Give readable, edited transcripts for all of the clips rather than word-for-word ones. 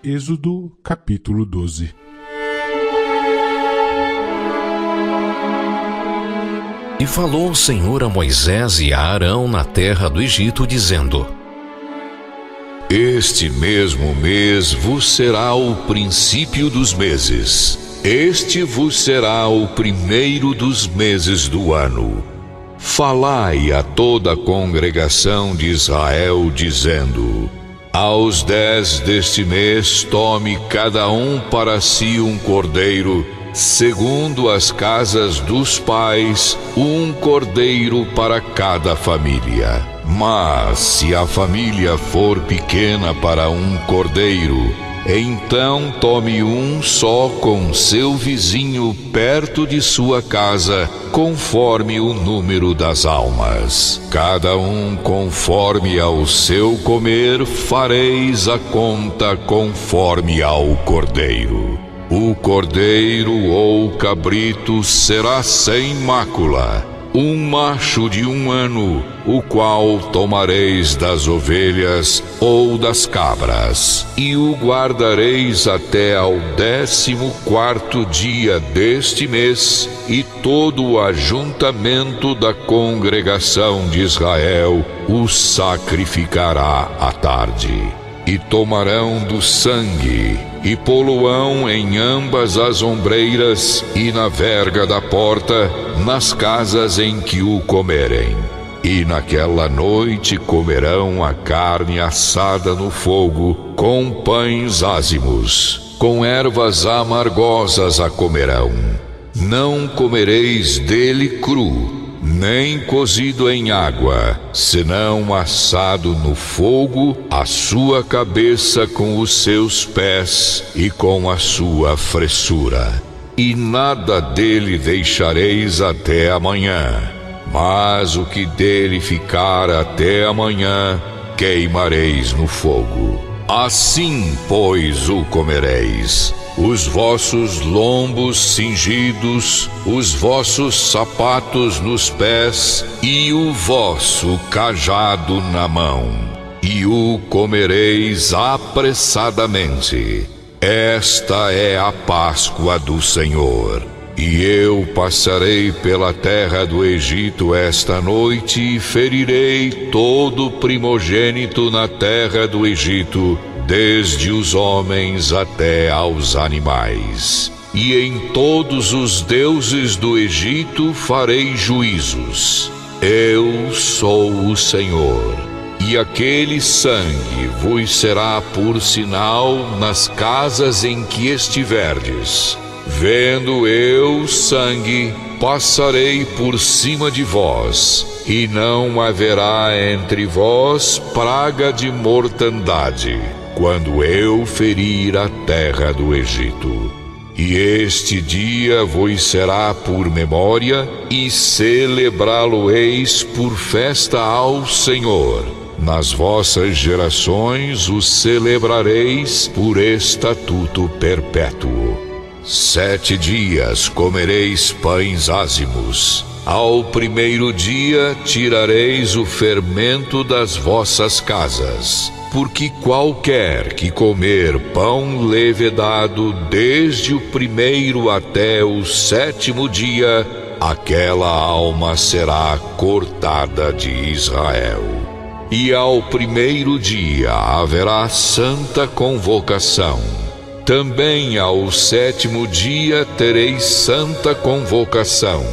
Êxodo, capítulo 12. E falou o Senhor a Moisés e a Arão na terra do Egito, dizendo: Este mesmo mês vos será o princípio dos meses. Este vos será o primeiro dos meses do ano. Falai a toda a congregação de Israel, dizendo: Aos 10 deste mês tome cada um para si um cordeiro, segundo as casas dos pais, um cordeiro para cada família. Mas se a família for pequena para um cordeiro, então tome um só com seu vizinho perto de sua casa, conforme o número das almas. Cada um conforme ao seu comer, fareis a conta conforme ao cordeiro. O cordeiro ou cabrito será sem mácula, um macho de 1 ano, o qual tomareis das ovelhas ou das cabras, e o guardareis até ao 14º dia deste mês, e todo o ajuntamento da congregação de Israel o sacrificará à tarde. E tomarão do sangue, e pô-lo-ão em ambas as ombreiras e na verga da porta, nas casas em que o comerem. E naquela noite comerão a carne assada no fogo, com pães ázimos, com ervas amargosas a comerão. Não comereis dele cru, nem cozido em água, senão assado no fogo, a sua cabeça com os seus pés e com a sua fressura. E nada dele deixareis até amanhã, mas o que dele ficar até amanhã, queimareis no fogo. Assim, pois, o comereis: os vossos lombos cingidos, os vossos sapatos nos pés e o vosso cajado na mão. E o comereis apressadamente. Esta é a Páscoa do Senhor. E eu passarei pela terra do Egito esta noite e ferirei todo primogênito na terra do Egito, desde os homens até aos animais. E em todos os deuses do Egito farei juízos. Eu sou o Senhor. E aquele sangue vos será por sinal nas casas em que estiverdes. Vendo eu sangue, passarei por cima de vós, e não haverá entre vós praga de mortandade, quando eu ferir a terra do Egito. E este dia vos será por memória, e celebrá-lo-eis por festa ao Senhor. Nas vossas gerações o celebrareis por estatuto perpétuo. 7 dias comereis pães ázimos. Ao primeiro dia tirareis o fermento das vossas casas, porque qualquer que comer pão levedado desde o primeiro até o 7º dia, aquela alma será cortada de Israel. E ao primeiro dia haverá santa convocação. Também ao 7º dia tereis santa convocação.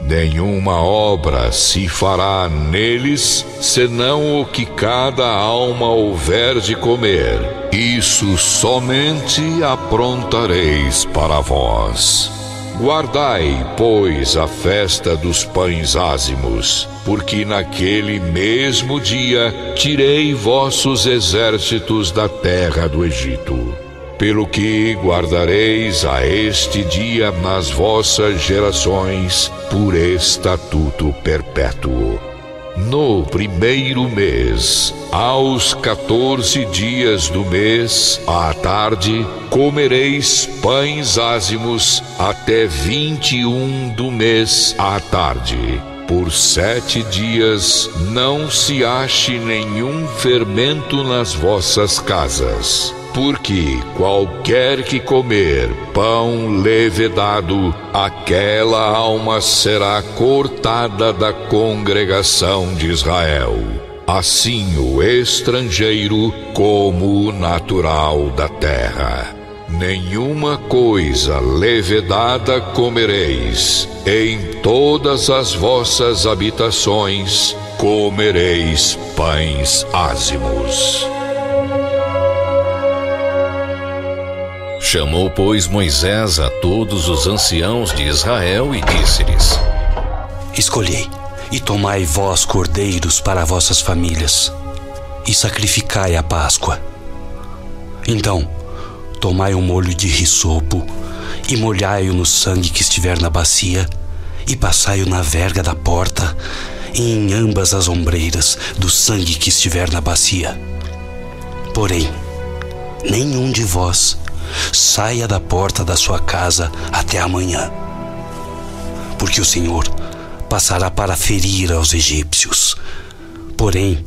Nenhuma obra se fará neles, senão o que cada alma houver de comer. Isso somente aprontareis para vós. Guardai, pois, a festa dos pães ázimos, porque naquele mesmo dia tirei vossos exércitos da terra do Egito. Pelo que guardareis a este dia nas vossas gerações por estatuto perpétuo. No primeiro mês, aos 14 dias do mês, à tarde, comereis pães ázimos até 21 do mês à tarde. Por 7 dias não se ache nenhum fermento nas vossas casas. porque qualquer que comer pão levedado, aquela alma será cortada da congregação de Israel. Assim o estrangeiro como o natural da terra. Nenhuma coisa levedada comereis, em todas as vossas habitações comereis pães ázimos. Chamou, pois, Moisés a todos os anciãos de Israel e disse-lhes: Escolhei e tomai vós cordeiros para vossas famílias, e sacrificai a Páscoa. Então, tomai um molho de hisopo, e molhai-o no sangue que estiver na bacia, e passai-o na verga da porta, e em ambas as ombreiras do sangue que estiver na bacia. Porém, nenhum de vós saia da porta da sua casa até amanhã, porque o Senhor passará para ferir aos egípcios. Porém,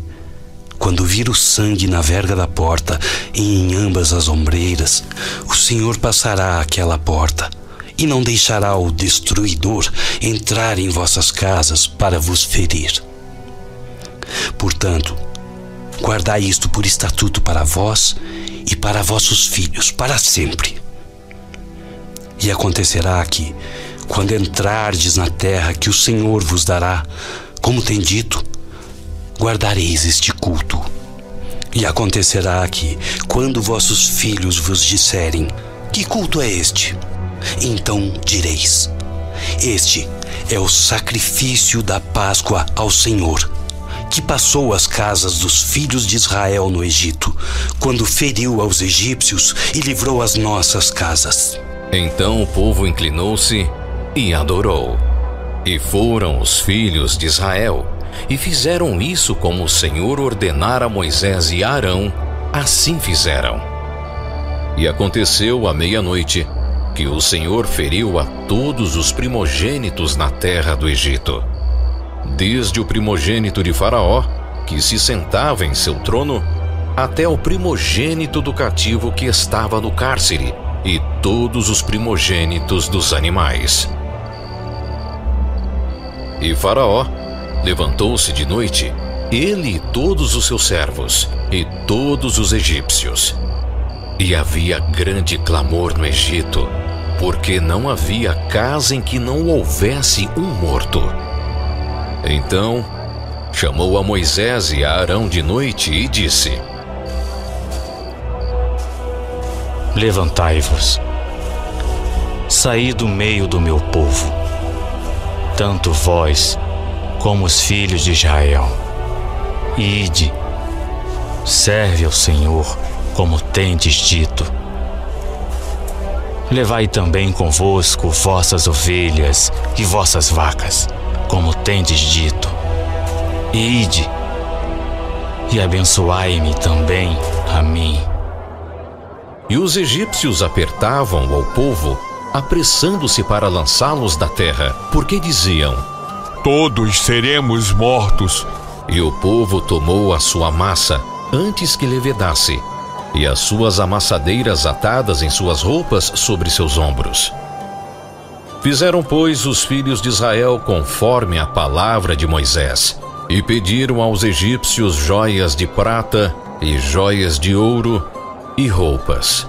quando vir o sangue na verga da porta e em ambas as ombreiras, o Senhor passará àquela porta e não deixará o destruidor entrar em vossas casas para vos ferir. Portanto, guardai isto por estatuto para vós e para vossos filhos para sempre. E acontecerá que, quando entrardes na terra que o Senhor vos dará, como tem dito, guardareis este culto. E acontecerá que, quando vossos filhos vos disserem: que culto é este? Então direis: este é o sacrifício da Páscoa ao Senhor, que passou as casas dos filhos de Israel no Egito, quando feriu aos egípcios e livrou as nossas casas. Então o povo inclinou-se e adorou. E foram os filhos de Israel, e fizeram isso como o Senhor ordenara a Moisés e a Arão, assim fizeram. E aconteceu à meia-noite, que o Senhor feriu a todos os primogênitos na terra do Egito, desde o primogênito de Faraó, que se sentava em seu trono, até o primogênito do cativo que estava no cárcere, e todos os primogênitos dos animais. E Faraó levantou-se de noite, ele e todos os seus servos, e todos os egípcios. E havia grande clamor no Egito, porque não havia casa em que não houvesse um morto. Então chamou a Moisés e a Arão de noite e disse: Levantai-vos, saí do meio do meu povo, tanto vós como os filhos de Israel. Ide, serve ao Senhor como tendes dito. Levai também convosco vossas ovelhas e vossas vacas, como tendes dito. Ide, e abençoai-me também a mim. E os egípcios apertavam ao povo, apressando-se para lançá-los da terra, porque diziam: Todos seremos mortos. E o povo tomou a sua massa, antes que levedasse, e as suas amassadeiras atadas em suas roupas sobre seus ombros. Fizeram, pois, os filhos de Israel conforme a palavra de Moisés, e pediram aos egípcios joias de prata e joias de ouro e roupas.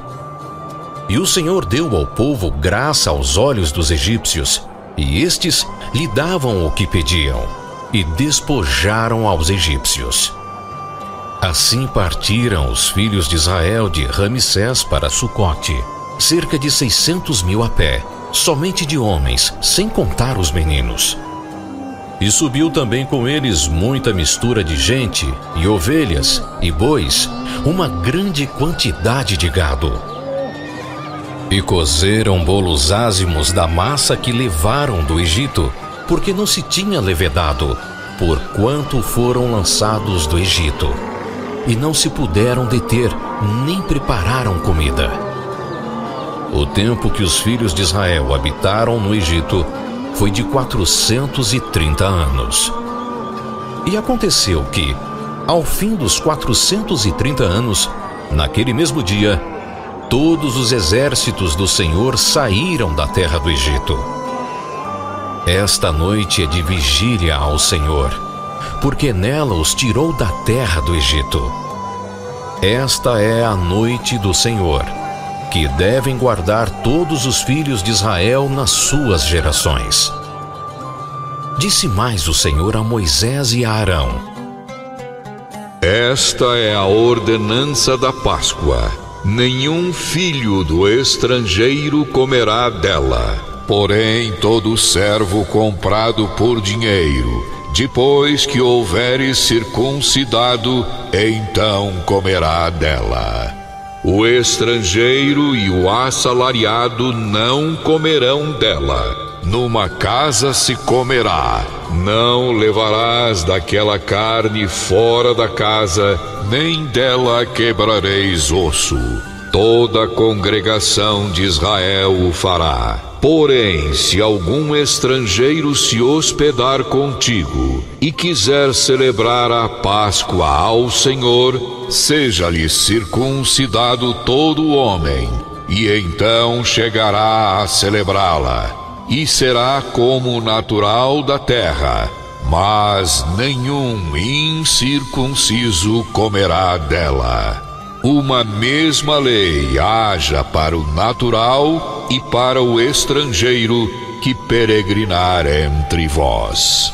E o Senhor deu ao povo graça aos olhos dos egípcios, e estes lhe davam o que pediam, e despojaram aos egípcios. Assim partiram os filhos de Israel de Ramsés para Sucote, cerca de 600.000 a pé, somente de homens, sem contar os meninos. E subiu também com eles muita mistura de gente, e ovelhas, e bois, uma grande quantidade de gado. E cozeram bolos ázimos da massa que levaram do Egito, porque não se tinha levedado, porquanto foram lançados do Egito. E não se puderam deter, nem prepararam comida. O tempo que os filhos de Israel habitaram no Egito foi de 430 anos. E aconteceu que, ao fim dos 430 anos, naquele mesmo dia, todos os exércitos do Senhor saíram da terra do Egito. Esta noite é de vigília ao Senhor, porque nela os tirou da terra do Egito. Esta é a noite do Senhor, que devem guardar todos os filhos de Israel nas suas gerações. Disse mais o Senhor a Moisés e a Arão: Esta é a ordenança da Páscoa. Nenhum filho do estrangeiro comerá dela. Porém, todo servo comprado por dinheiro, depois que houveres circuncidado, então comerá dela. O estrangeiro e o assalariado não comerão dela. Numa casa se comerá. Não levarás daquela carne fora da casa, nem dela quebrareis osso. Toda a congregação de Israel o fará. Porém, se algum estrangeiro se hospedar contigo e quiser celebrar a Páscoa ao Senhor, seja-lhe circuncidado todo homem, e então chegará a celebrá-la. E será como natural da terra, mas nenhum incircunciso comerá dela. Uma mesma lei haja para o natural e para o estrangeiro que peregrinar entre vós.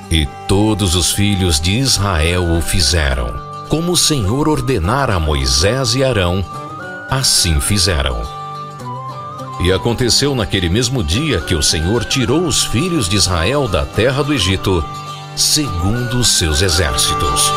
E todos os filhos de Israel o fizeram, como o Senhor ordenara a Moisés e Arão, assim fizeram. E aconteceu naquele mesmo dia que o Senhor tirou os filhos de Israel da terra do Egito, segundo os seus exércitos.